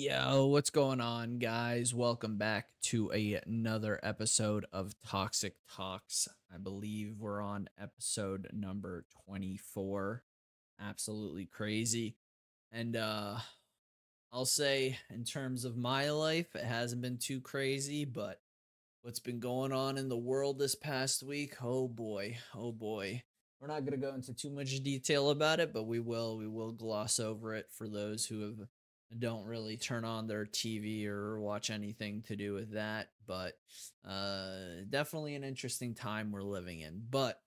Yo, what's going on, guys? Welcome back to another episode of Toxic Talks. I believe we're on episode number 24. Absolutely crazy. And I'll say in terms of my life, it hasn't been too crazy, but what's been going on in the world this past week, oh boy, oh boy. We're not going to go into too much detail about it, but we will gloss over it for those who don't really turn on their TV or watch anything to do with that, but definitely an interesting time we're living in. But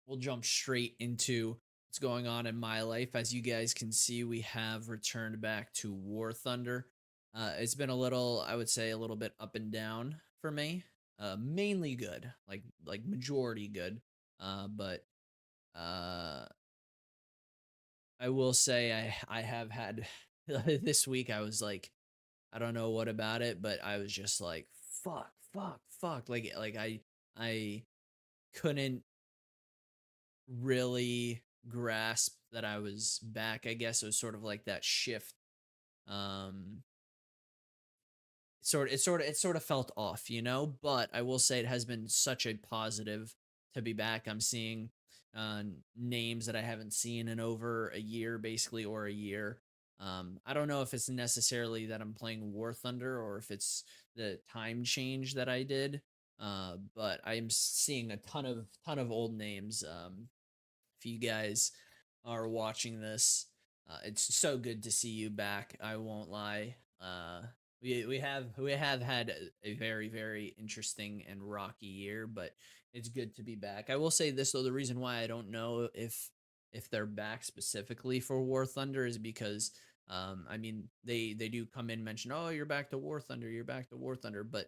we'll jump straight into what's going on in my life. As you guys can see, we have returned back to War Thunder. It's been a little, I would say, a little bit up and down for me. Mainly good, like majority good. But uh, I will say I have had this week. I was like, I don't know what about it, but I was just like, fuck, fuck, fuck. I couldn't really grasp that I was back. I guess it was sort of like that shift. Um it sort of felt off, but I will say it has been such a positive to be back. I'm seeing names that I haven't seen in over a year, basically, or a year. I don't know if it's necessarily that I'm playing War Thunder or if it's the time change that I did. But I'm seeing a ton of old names. If you guys are watching this, it's so good to see you back. I won't lie. We have had a very very interesting and rocky year, but it's good to be back. I will say this though: the reason why I don't know if they're back specifically for War Thunder is because I mean they do come in mention, oh, you're back to War Thunder, you're back to War Thunder, but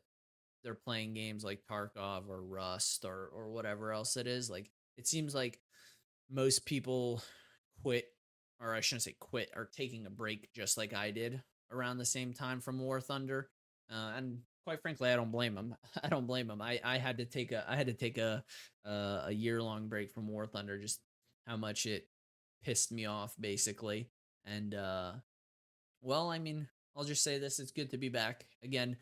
they're playing games like Tarkov or Rust or whatever else it is. Like it seems like most people quit, or I shouldn't say quit, are taking a break just like I did around the same time from War Thunder. And quite frankly, I don't blame them. I don't blame them. I had to take a year long break from War Thunder, just how much it pissed me off basically. And well, I mean, I'll just say this: it's good to be back again.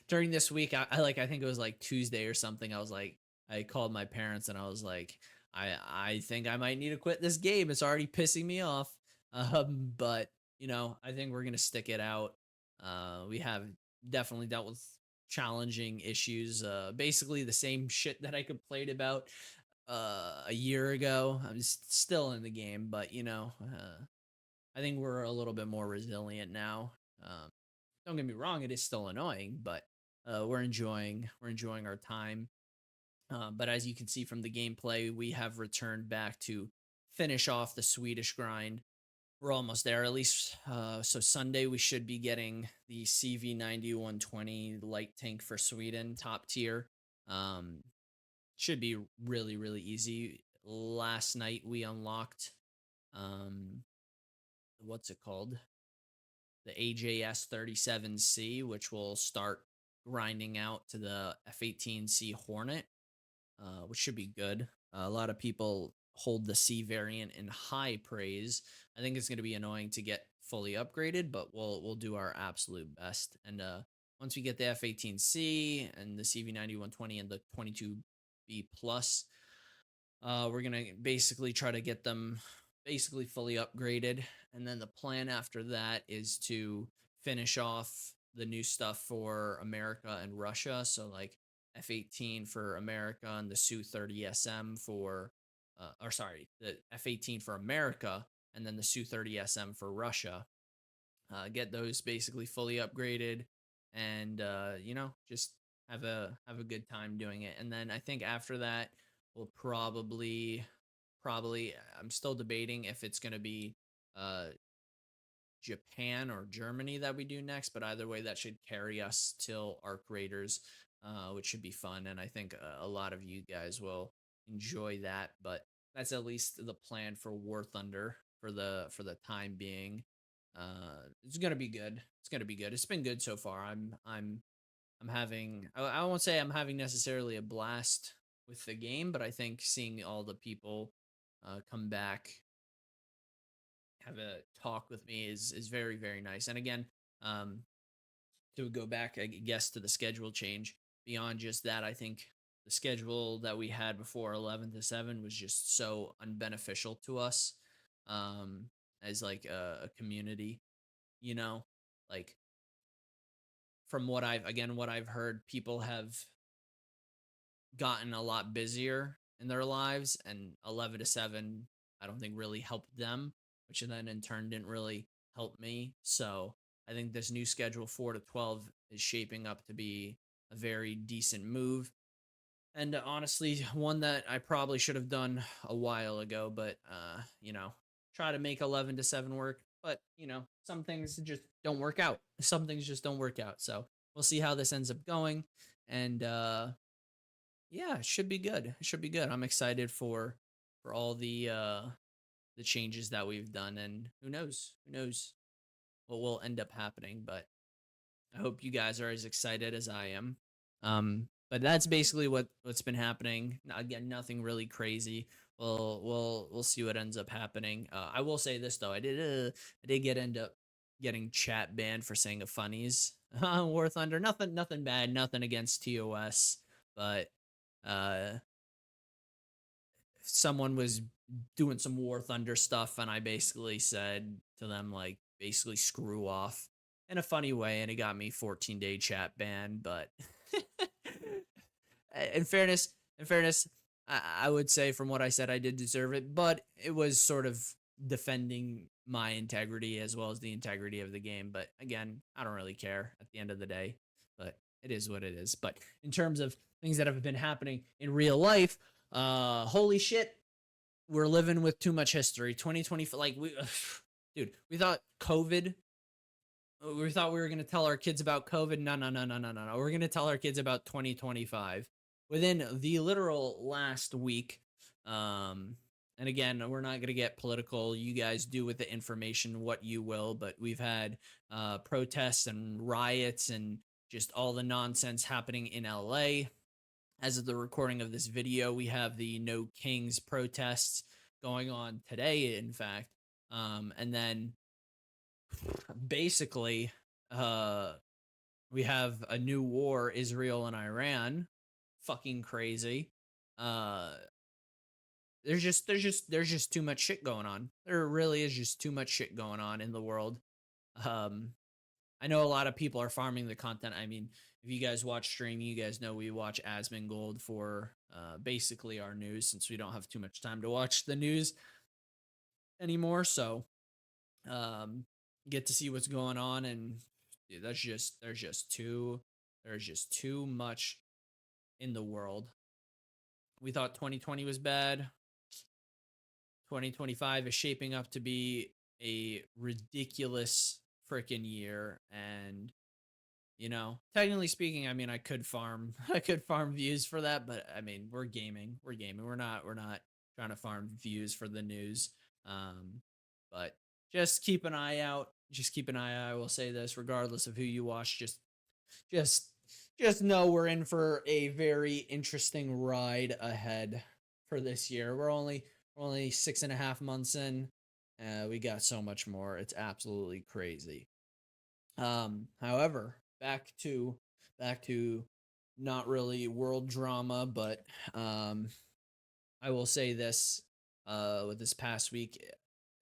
During this week, I think it was like Tuesday or something. I called my parents and I was like, I think I might need to quit this game. It's already pissing me off. But I think we're gonna stick it out. We have definitely dealt with challenging issues. Basically the same shit that I complained about a year ago. I'm still in the game, but I think we're a little bit more resilient now. Don't get me wrong; it is still annoying, but we're enjoying our time. But as you can see from the gameplay, we have returned back to finish off the Swedish grind. We're almost there, at least. So Sunday we should be getting the CV 9120 light tank for Sweden, top tier. Um, should be really really easy. Last night we unlocked um, what's it called? The AJS 37C, which will start grinding out to the F-18C Hornet, which should be good. A lot of people hold the C variant in high praise. I think it's going to be annoying to get fully upgraded, but we'll do our absolute best. And once we get the F-18C and the CV 9120 and the 22B plus, we're gonna basically try to get them basically fully upgraded, and then the plan after that is to finish off the new stuff for America and Russia. So like F-18 for America and the Su-30 SM for, or sorry, the F-18 for America and then the Su-30 SM for Russia. Get those basically fully upgraded, and just have a good time doing it. And then I think after that we'll probably I'm still debating if it's going to be uh Japan or Germany that we do next, but either way that should carry us till Arc Raiders, which should be fun, and I think a lot of you guys will enjoy that. But that's at least the plan for War Thunder for the time being. It's gonna be good. It's gonna be good. It's been good so far. I'm having, I won't say I'm having necessarily a blast with the game, but I think seeing all the people come back, have a talk with me is very very nice. And again, Um, to go back, I guess, to the schedule change. Beyond just that, I think the schedule that we had before 11 to 7 was just so unbeneficial to us, um, as like a community, you know, like from what I've heard, people have gotten a lot busier in their lives, and 11 to 7 I don't think really helped them, which then in turn didn't really help me. So I think this new schedule 4 to 12 is shaping up to be a very decent move, and honestly one that I probably should have done a while ago, but try to make 11 to 7 work, but some things just don't work out. Some things just don't work out. So we'll see how this ends up going, and yeah, it should be good. It should be good. I'm excited for all the changes that we've done, and who knows? Who knows what will end up happening, but I hope you guys are as excited as I am. But that's basically what's been happening. Again, nothing really crazy. We'll see what ends up happening. I will say this though, I did get end up getting chat banned for saying a funnies on War Thunder. Nothing bad. Nothing against TOS, but uh someone was doing some War Thunder stuff, and I basically said to them, like, basically screw off in a funny way, and it got me 14-day chat ban. But in fairness, I would say from what I said, I did deserve it, but it was sort of defending my integrity as well as the integrity of the game. But again, I don't really care at the end of the day, but it is what it is. But in terms of things that have been happening in real life, holy shit, we're living with too much history. 2020, like dude, we thought we were going to tell our kids about COVID. No, no, no, no, no, no, no. We're going to tell our kids about 2025 within the literal last week. And again, we're not going to get political. You guys do with the information what you will, but we've had protests and riots and just all the nonsense happening in LA. As of the recording of this video, we have the No Kings protests going on today, in fact. And then basically, uh, we have a new war, Israel and Iran. Fucking crazy. Uh, there's just too much shit going on. There really is just too much shit going on in the world. Um, I know a lot of people are farming the content. I mean, if you guys watch streaming, you guys know we watch Asmongold for basically our news, since we don't have too much time to watch the news anymore. So um, get to see what's going on, and dude, there's just too much in the world. We thought 2020 was bad. 2025 is shaping up to be a ridiculous freaking year, and technically speaking, I mean, I could farm I could farm views for that, but I mean, we're gaming. We're gaming. We're not trying to farm views for the news. But just keep an eye out. Just keep an eye out. I will say this, regardless of who you watch, just just know we're in for a very interesting ride ahead for this year. We're only 6.5 months in. We got so much more. It's absolutely crazy. However, back to not really world drama, but I will say this: with this past week,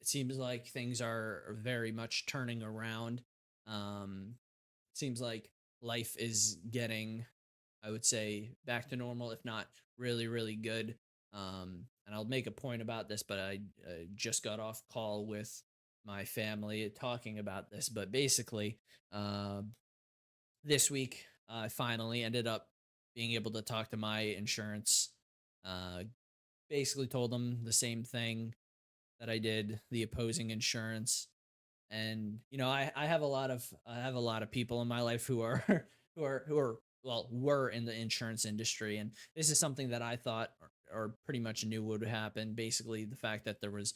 it seems like things are very much turning around. It seems like life is getting, I would say, back to normal, if not really, really good. And I'll make a point about this, but I just got off call with my family talking about this. But basically, uh, this week, I finally ended up being able to talk to my insurance. Uh, Basically, told them the same thing that I did the opposing insurance, and I have a lot of people in my life who are who are well, were in the insurance industry, and this is something that I thought or pretty much knew would happen. Basically, the fact that there was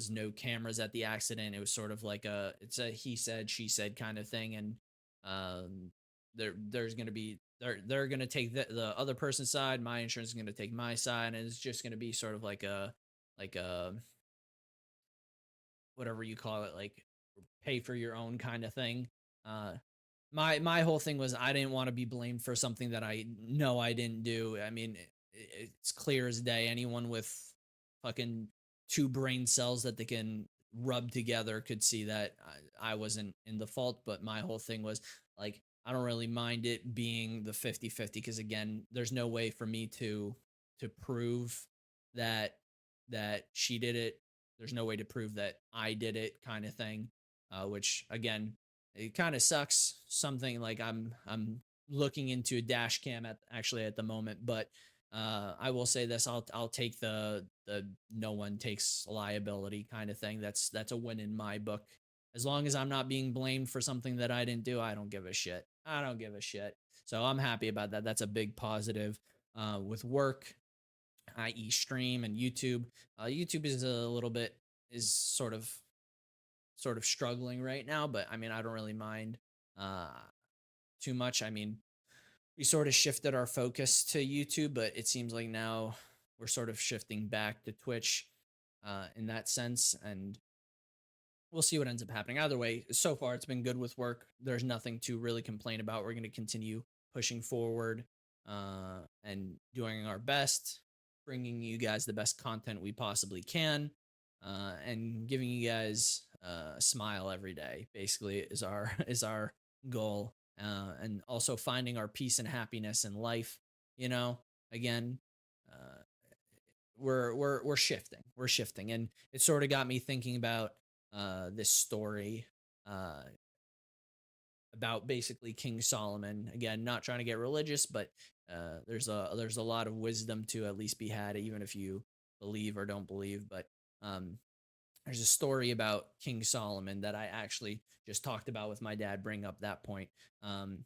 no cameras at the accident, it was sort of like it's a he said she said kind of thing, and there's going to be they're going to take the other person's side, my insurance is going to take my side, and it's just going to be sort of like a whatever you call it, like pay for your own kind of thing. Uh, my whole thing was I didn't want to be blamed for something that I know I didn't do. I mean, it's clear as day. Anyone with fucking two brain cells that they can rub together could see that I wasn't in the fault. But my whole thing was like, I don't really mind it being the 50-50 because again, there's no way for me to prove that she did it. There's no way to prove that I did it, kind of thing. Which again, it kind of sucks. Something like I'm looking into a dash cam at the moment, but I will say this: I'll take the no one takes liability kind of thing. That's a win in my book. As long as I'm not being blamed for something that I didn't do, I don't give a shit. I don't give a shit. So I'm happy about that. That's a big positive. With work, i.e., stream and YouTube. YouTube is a little bit is sort of struggling right now, but I mean, I don't really mind uh too much. I mean, we sort of shifted our focus to YouTube, but it seems like now we're sort of shifting back to Twitch in that sense, and we'll see what ends up happening. Either way, so far it's been good with work. There's nothing to really complain about. We're going to continue pushing forward and doing our best, bringing you guys the best content we possibly can, and giving you guys a smile every day. Basically, is our is our goal, and also finding our peace and happiness in life. You know, again. Uh, we're shifting. We're shifting, and it sort of got me thinking about this story uh, about basically King Solomon. Again, not trying to get religious, but there's a lot of wisdom to at least be had, even if you believe or don't believe. But um, there's a story about King Solomon that I actually just talked about with my dad. Bring up that point um,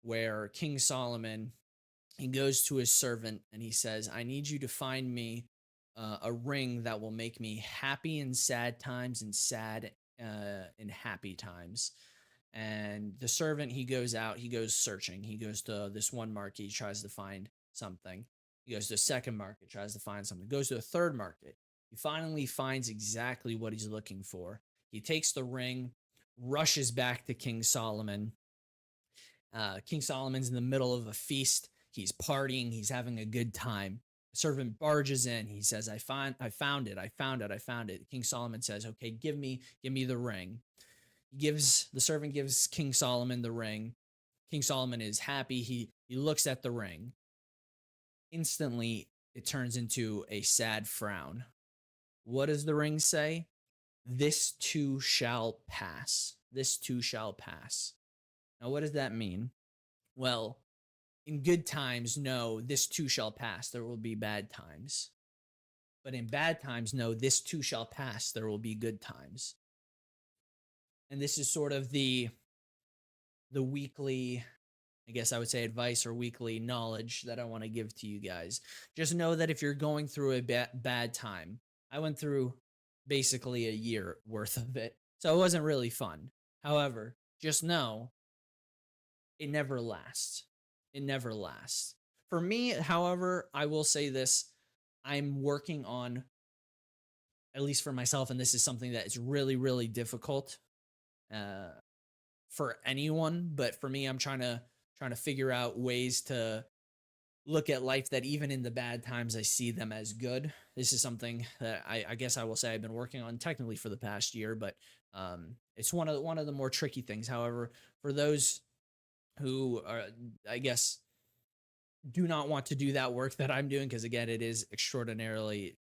where King Solomon he goes to his servant and he says, I need you to find me a ring that will make me happy in sad times and sad in happy times. And the servant, he goes out, he goes searching. He goes to this one market, he tries to find something. He goes to a second market, tries to find something. Goes to a third market. He finally finds exactly what he's looking for. He takes the ring, rushes back to King Solomon. King Solomon's in the middle of a feast. He's partying. He's having a good time. The servant barges in. He says, I found it. I found it. I found it." King Solomon says, "Okay, give me the ring." The servant gives King Solomon the ring. King Solomon is happy. He looks at the ring. Instantly, it turns into a sad frown. What does the ring say? This too shall pass. This too shall pass. Now, what does that mean? Well, in good times, no, this too shall pass. There will be bad times. But in bad times, no, this too shall pass. There will be good times. And this is sort of the weekly, I guess I would say, advice or weekly knowledge that I want to give to you guys. Just know that if you're going through a bad time, I went through basically a year worth of it. So it wasn't really fun. However, just know it never lasts. It never lasts. For me, however, I will say this: I'm working on, at least for myself, and this is something that is really, really difficult uh, for anyone. But for me, I'm trying to figure out ways to look at life that even in the bad times, I see them as good. This is something that I guess I will say I've been working on technically for the past year, but it's one of the more tricky things. However, for those who are, I guess, do not want to do that work that I'm doing because again, it is extraordinarily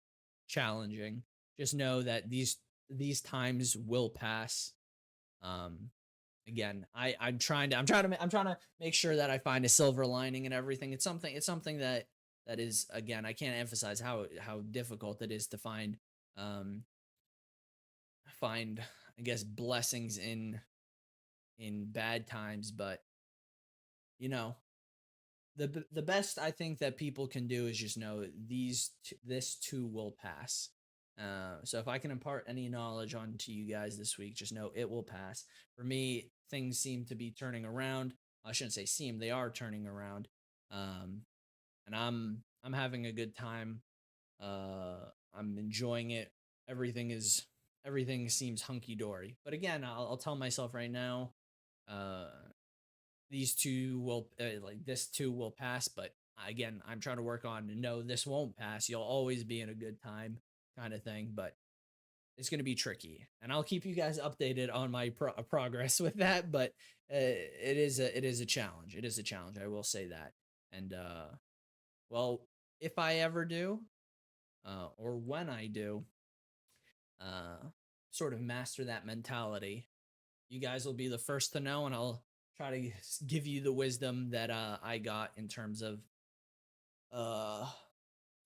challenging. Just know that these times will pass. Um, Again, I'm trying to make sure that I find a silver lining in everything. It's something that is, again, I can't emphasize how difficult it is to um find, I guess, blessings in bad times, but you know the best I think that people can do is just know this too will pass. So if I can impart any knowledge onto you guys this week, just know it will pass. For me, things seem to be turning around. I shouldn't say seem; they are turning around. Um, and I'm having a good time. I'm enjoying it. Everything is everything seems hunky dory. But again, I'll tell myself right now, uh these two will like this too will pass, but again, I'm trying to work on no, this won't pass. You'll always be in a good time kind of thing, but it's going to be tricky. And I'll keep you guys updated on my progress with that, but it is a challenge. It is a challenge. I will say that. And well, if I ever do, or when I do, uh, sort of master that mentality, you guys will be the first to know, and I'll try to give you the wisdom that I got in terms of uh,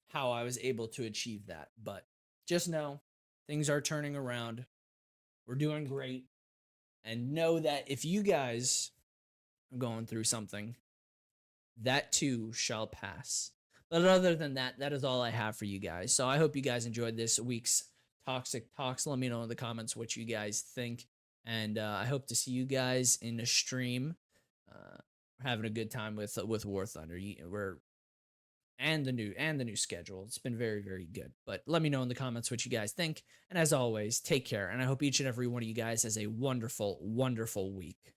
how I was able to achieve that. But just know things are turning around. We're doing great, and know that if you guys are going through something, that too shall pass. But other than that, that is all I have for you guys. So I hope you guys enjoyed this week's Toxic Talks. Let me know in the comments what you guys think. And I hope to see you guys in a stream. Uh, having a good time with War Thunder. We're and the new schedule. It's been very, very good. But let me know in the comments what you guys think. And as always, take care. And I hope each and every one of you guys has a wonderful, wonderful week.